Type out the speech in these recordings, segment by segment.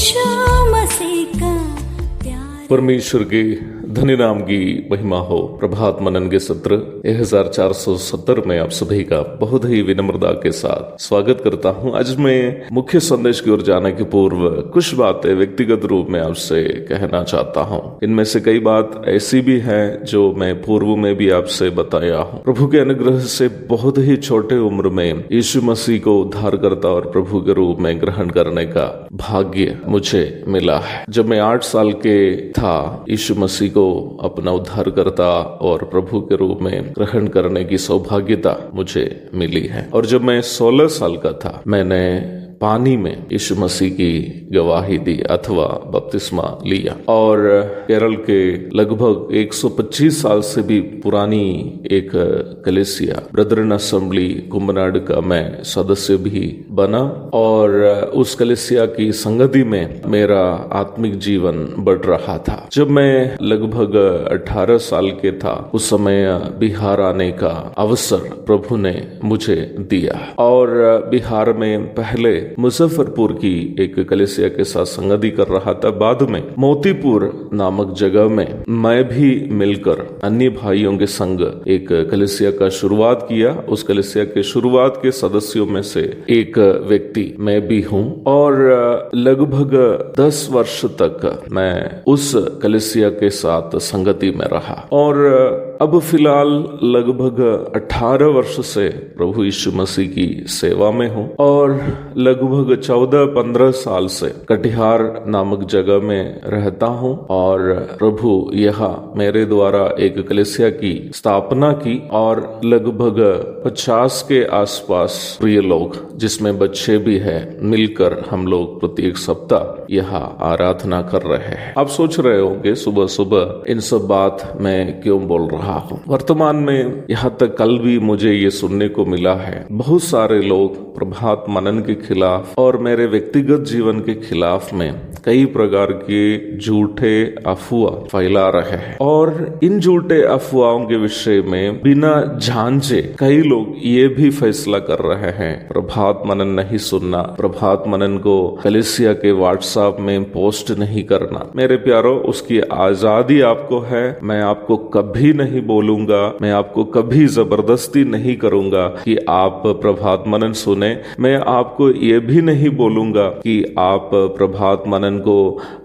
यीशु मसीह का प्यार। परमेश्वर के धन्य नाम की महिमा हो। प्रभात मनन के सत्र 1470 में आप सभी का बहुत ही विनम्रता के साथ स्वागत करता हूं। आज मैं मुख्य संदेश की ओर जाने के पूर्व कुछ बातें व्यक्तिगत रूप में आपसे कहना चाहता हूं। इनमें से कई बात ऐसी भी हैं जो मैं पूर्व में भी आपसे बताया हूं। प्रभु के अनुग्रह से बहुत ही छोटे उम्र में यीशु मसीह को उद्धारकर्ता और प्रभु के रूप में ग्रहण करने का भाग्य मुझे मिला है। जब मैं 8 साल के था, यीशु मसीह को अपना उद्धारकर्ता और प्रभु के रूप में ग्रहण करने की सौभाग्यता मुझे मिली है। और जब मैं 16 साल का था, मैंने पानी में यीशु मसीह की गवाही दी अथवा बपतिस्मा लिया। और केरल के लगभग 125 साल से भी पुरानी एक कलीसिया ब्रदरन असेंबली कुंभनाड का मैं सदस्य भी बना और उस कलीसिया की संगति में मेरा आत्मिक जीवन बढ़ रहा था। जब मैं लगभग 18 साल के था, उस समय बिहार आने का अवसर प्रभु ने मुझे दिया और बिहार में पहले मुजफ्फरपुर की एक कलीसिया के साथ संगति कर रहा था। बाद में मोतीपुर नामक जगह में मैं भी मिलकर अन्य भाइयों के संग एक कलीसिया का शुरुआत किया। उस कलीसिया के शुरुआत के सदस्यों में से एक व्यक्ति मैं भी हूँ और लगभग 10 वर्ष तक मैं उस कलीसिया के साथ संगति में रहा और अब फिलहाल लगभग 18 वर्ष से प्रभु यीशु मसीह की सेवा में हूँ और लगभग 14-15 साल से कटिहार नामक जगह में रहता हूँ और प्रभु यहाँ मेरे द्वारा एक कलीसिया की स्थापना की और लगभग 50 के आसपास प्रिय लोग, जिसमें बच्चे भी हैं, मिलकर हम लोग प्रत्येक सप्ताह यहाँ आराधना कर रहे हैं। आप सोच रहे होंगे सुबह सुबह इन सब बात मैं क्यों बोल रहा हूँ। वर्तमान में यहाँ तक कल भी मुझे ये सुनने को मिला है, बहुत सारे लोग प्रभात मनन के खिलाफ और मेरे व्यक्तिगत जीवन के खिलाफ में कई प्रकार के झूठे अफवाह फैला रहे हैं और इन झूठे अफवाहों के विषय में बिना जांचे कई लोग ये भी फैसला कर रहे हैं प्रभात मनन नहीं सुनना, प्रभात मनन को कलीसिया के व्हाट्सएप में पोस्ट नहीं करना। मेरे प्यारो, उसकी आजादी आपको है। मैं आपको कभी नहीं बोलूंगा, मैं आपको कभी जबरदस्ती नहीं करूंगा कि आप प्रभात मनन सुने। मैं आपको ये भी नहीं बोलूंगा कि आप प्रभात मनन को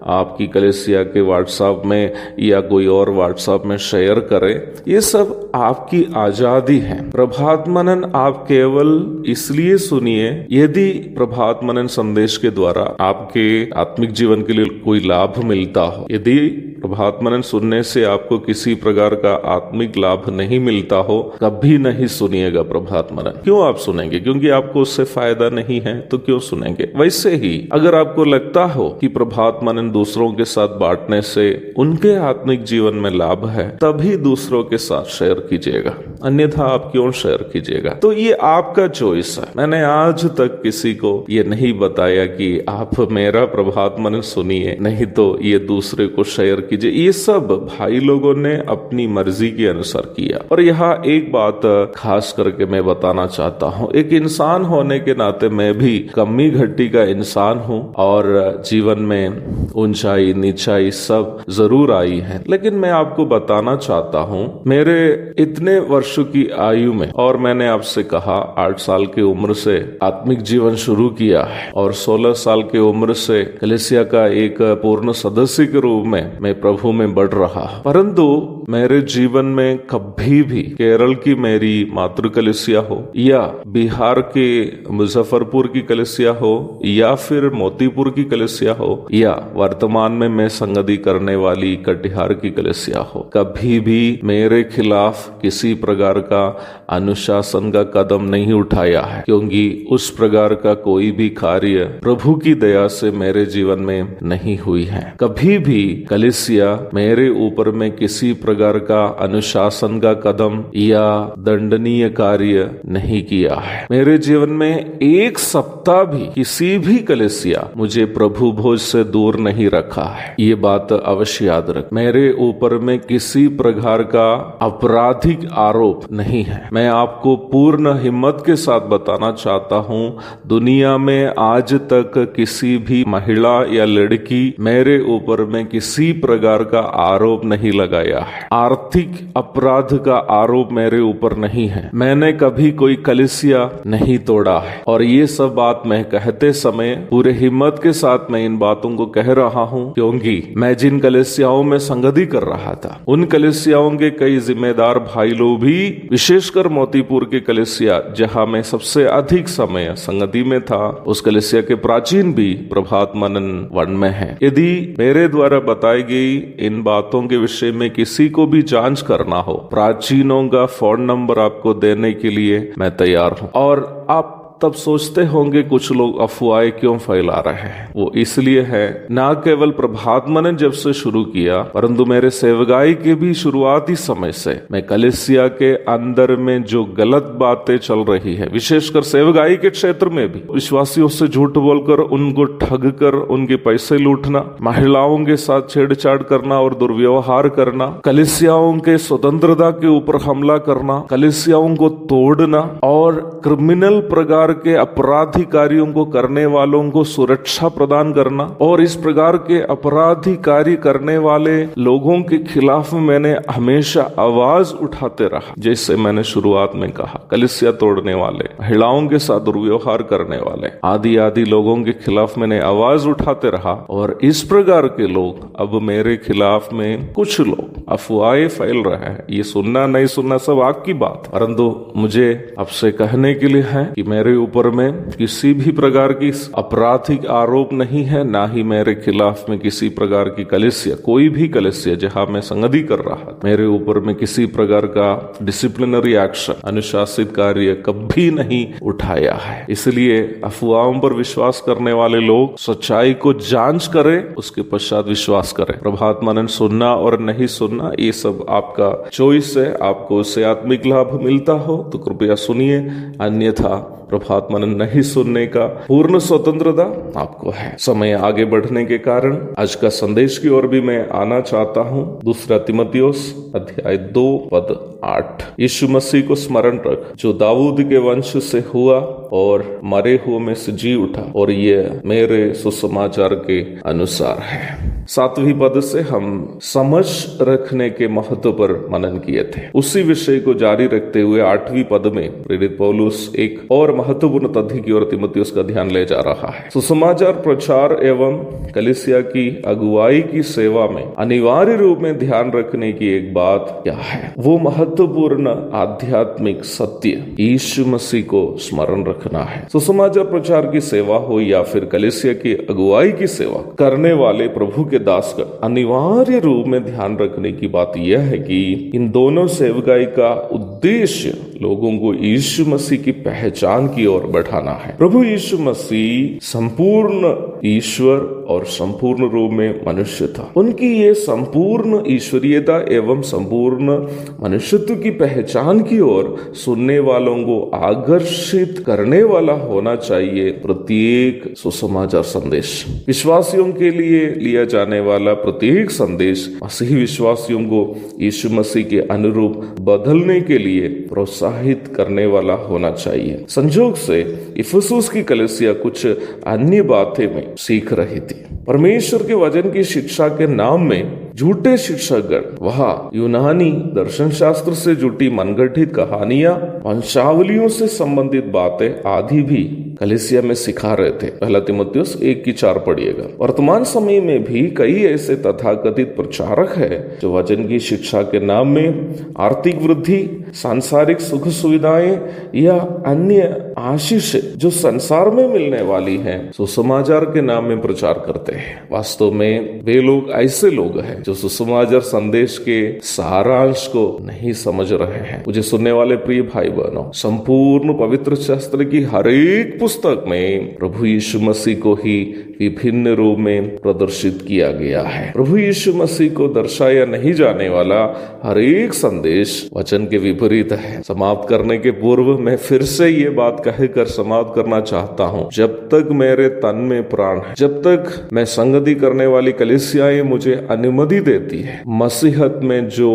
आपकी कलीसिया के व्हाट्सएप में या कोई और व्हाट्सएप में शेयर करें। ये सब आपकी आजादी है। प्रभात मनन आप केवल इसलिए सुनिए यदि प्रभात मनन संदेश के द्वारा आपके आत्मिक जीवन के लिए कोई लाभ मिलता हो। यदि प्रभात मनन सुनने से आपको किसी प्रकार का आत्मिक लाभ नहीं मिलता हो, कभी नहीं सुनिएगा प्रभात मनन। क्यों आप सुनेंगे? क्योंकि आपको उससे फायदा नहीं है, तो क्यों सुनेंगे? वैसे ही अगर आपको लगता हो कि प्रभात मनन दूसरों के साथ बांटने से उनके आत्मिक जीवन में लाभ है, तभी दूसरों के साथ शेयर कीजिएगा, अन्यथा आप क्यों शेयर कीजिएगा? तो ये आपका चॉइस है। मैंने आज तक किसी को ये नहीं बताया कि आप मेरा प्रभात मनन सुनिए, नहीं तो ये दूसरे को शेयर कीजिए। ये सब भाई लोगों ने अपनी मर्जी के अनुसार किया। और यहाँ एक बात खास करके मैं बताना चाहता हूँ, एक इंसान होने के नाते मैं भी कमी घटी का इंसान हूँ और जीवन में ऊंचाई नीचाई सब जरूर आई है। लेकिन मैं आपको बताना चाहता हूँ, मेरे इतने वर्षों की आयु में, और मैंने आपसे कहा 8 साल की उम्र से आत्मिक जीवन शुरू किया है और 16 साल की उम्र से कलीसिया का एक पूर्ण सदस्य के रूप में मैं प्रभु में बढ़ रहा। परंतु मेरे जीवन में कभी भी केरल की मेरी मातृ कलीसिया हो या बिहार के मुजफ्फरपुर की कलीसिया हो या फिर मोतीपुर की कलीसिया हो या वर्तमान में मैं संगति करने वाली कटिहार की कलीसिया हो, कभी भी मेरे खिलाफ किसी प्रकार का अनुशासन का कदम नहीं उठाया है, क्योंकि उस प्रकार का कोई भी कार्य प्रभु की दया से मेरे जीवन में नहीं हुई है। कभी भी कलीसिया कलीसिया मेरे ऊपर में किसी प्रकार का अनुशासन का कदम या दंडनीय कार्य नहीं किया है। मेरे जीवन में एक सप्ताह भी किसी भी कलीसिया मुझे प्रभु भोज से दूर नहीं रखा है। ये बात अवश्य याद रख। मेरे ऊपर में किसी प्रकार का आपराधिक आरोप नहीं है। मैं आपको पूर्ण हिम्मत के साथ बताना चाहता हूं, दुनिया में आज तक किसी भी महिला या लड़की मेरे ऊपर में किसी प्रकार का आरोप नहीं लगाया है। आर्थिक अपराध का आरोप मेरे ऊपर नहीं है। मैंने कभी कोई कलीसिया नहीं तोड़ा है। और ये सब बात मैं कहते समय पूरे हिम्मत के साथ मैं इन बातों को कह रहा हूं, क्योंकि मैं जिन कलीसियाओं में संगति कर रहा था, उन कलीसियाओं के कई जिम्मेदार भाई लोग भी, विशेषकर मोतीपुर के कलीसिया जहां मैं सबसे अधिक समय संगति में था, उस कलीसिया के प्राचीन भी प्रभात मनन वन में है। यदि मेरे द्वारा बताई गई इन बातों के विषय में किसी को भी जांच करना हो, प्राचीनों का फोन नंबर आपको देने के लिए मैं तैयार हूं। और आप तब सोचते होंगे कुछ लोग अफवाहें क्यों फैला रहे हैं। वो इसलिए है, ना केवल प्रभात मनन जब से शुरू किया, परंतु मेरे सेवकाई के भी शुरुआती समय से मैं कलीसिया के अंदर में जो गलत बातें चल रही है, विशेषकर सेवकाई के क्षेत्र में भी, विश्वासियों से झूठ बोलकर उनको ठग कर उनके पैसे लूटना, महिलाओं के साथ छेड़छाड़ करना और दुर्व्यवहार करना, कलीसियाओं के स्वतंत्रता के ऊपर हमला करना, कलीसियाओं को तोड़ना और क्रिमिनल प्रकार के अपराधी कार्यों को करने वालों को सुरक्षा प्रदान करना, और इस प्रकार के अपराधी कार्य करने वाले लोगों के खिलाफ मैंने हमेशा आवाज उठाते रहा। जैसे मैंने शुरुआत में कहा, कलीसिया तोड़ने वाले, महिलाओं के साथ दुर्व्यवहार करने वाले, आदि लोगों के खिलाफ मैंने आवाज उठाते रहा। और इस प्रकार के लोग अब मेरे खिलाफ में कुछ लोग अफवाहें फैल रहे हैं। ये सुनना नहीं सुनना सब आपकी बात, परंतु मुझे आपसे कहने के लिए है कि मेरे ऊपर में किसी भी प्रकार की आपराधिक आरोप नहीं है, ना ही मेरे खिलाफ में किसी प्रकार की कलीसिया, कोई भी कलीसिया जहां मैं संगति कर रहा, मेरे ऊपर में किसी प्रकार का डिसिप्लिनरी एक्शन, अनुशासित कार्य कभी नहीं उठाया है। इसलिए अफवाहों पर विश्वास करने वाले लोग सच्चाई को जांच करें, उसके पश्चात विश्वास करें। प्रभात मनन सुनना और नहीं सुनना ये सब आपका चॉइस है। आपको उससे आत्मिक लाभ मिलता हो तो कृपया सुनिए, अन्यथा प्रभात मनन नहीं सुनने का पूर्ण स्वतंत्रता आपको है। समय आगे बढ़ने के कारण आज का संदेश की ओर भी मैं आना चाहता हूँ। 2 तीमुथियुस अध्याय 2 पद 8। यीशु मसीह को स्मरण रख, जो दाऊद के वंश से हुआ और मरे हुए में से जी उठा, और ये मेरे सुसमाचार के अनुसार है। 7वें पद से हम समझ रखने के महत्व पर मनन किए थे। उसी विषय को जारी रखते हुए 8वें पद में प्रेरित पौलुस एक और महत्वपूर्ण तथ्य की ओर तीमुथियुस का ध्यान ले जा रहा है। सुसमाचार प्रचार एवं कलीसिया की अगुवाई की सेवा में अनिवार्य रूप में ध्यान रखने की एक बात क्या है? वो महत्वपूर्ण आध्यात्मिक सत्य यीशु मसीह को स्मरण रखना है। सुसमाचार प्रचार की सेवा हो या फिर कलीसिया की अगुवाई की सेवा करने वाले प्रभु के दास का अनिवार्य रूप में ध्यान रखने की बात यह है कि इन दोनों सेवकाई का उद्देश्य लोगों को यीशु मसीह की पहचान की ओर बढ़ाना है। प्रभु यीशु मसीह संपूर्ण ईश्वर और संपूर्ण रूप में मनुष्य था। उनकी ये संपूर्ण ईश्वरीयता एवं संपूर्ण मनुष्यत्व की पहचान की ओर सुनने वालों को आकर्षित करने वाला होना चाहिए प्रत्येक सुसमाचार संदेश। विश्वासियों के लिए लिया जाने वाला प्रत्येक संदेश मसीही विश्वासियों को यीशु मसीह के अनुरूप बदलने के लिए प्रोत्साहित करने वाला होना चाहिए। संजोग से इफिसुस की कलीसिया कुछ अन्य बातें में सीख रही थी। परमेश्वर के वचन की शिक्षा के नाम में झूठे शिक्षकगण वहां यूनानी दर्शन शास्त्र से जुटी मनगढ़ंत कहानियां, वंशावलियों से संबंधित बातें आदि भी कलीसिया में सिखा रहे थे। 1 तीमुथियुस 1:4 पढ़िएगा। वर्तमान समय में भी कई ऐसे तथाकथित प्रचारक हैं जो वचन की शिक्षा के नाम में आर्थिक वृद्धि, सांसारिक सुख सुविधाएं या अन्य आशीष जो संसार में मिलने वाली है सुसमाचार के नाम में प्रचार करते हैं। वास्तव में वे लोग ऐसे लोग हैं जो सुसमाचार संदेश के सारांश को नहीं समझ रहे हैं। मुझे सुनने वाले प्रिय भाई बहनों, संपूर्ण पवित्र शास्त्र की हर एक पुस्तक में प्रभु यीशु मसीह को ही विभिन्न रूप में प्रदर्शित किया गया है। प्रभु यीशु मसीह को दर्शाया नहीं जाने वाला हर एक संदेश वचन के विपरीत है। समाप्त करने के पूर्व मैं फिर से ये बात कहकर समाप्त करना चाहता हूँ, जब तक मेरे तन में प्राण है, जब तक मैं संगति करने वाली कलीसियाएं मुझे अनुमति देती है, मसीहत में जो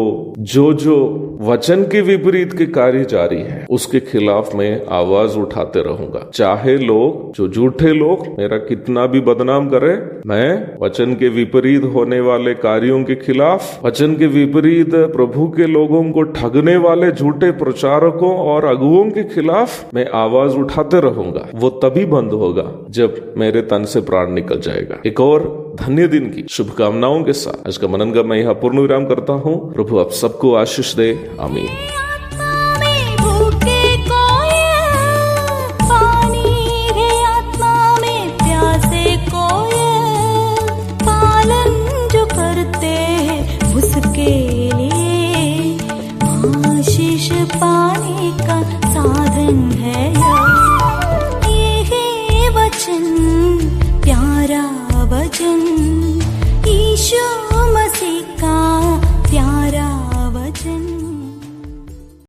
वचन के विपरीत के कार्य जारी है उसके खिलाफ मैं आवाज उठाते रहूंगा। चाहे लोग, जो झूठे लोग मेरा कितना भी बदनाम करे, मैं वचन के विपरीत होने वाले कार्यों के खिलाफ, वचन के विपरीत प्रभु के लोगों को ठगने वाले झूठे प्रचारकों और अगुओं के खिलाफ मैं आवाज उठाते रहूंगा। वो तभी बंद होगा जब मेरे तन से प्राण निकल जाएगा। एक और धन्य दिन की शुभकामनाओं के साथ आज का मनन का मैं यहाँ पूर्ण विराम करता हूँ। प्रभु आप सबको आशीष दे। आमीन। पाने का साधन है ये वचन, प्यारा वचन ईशु।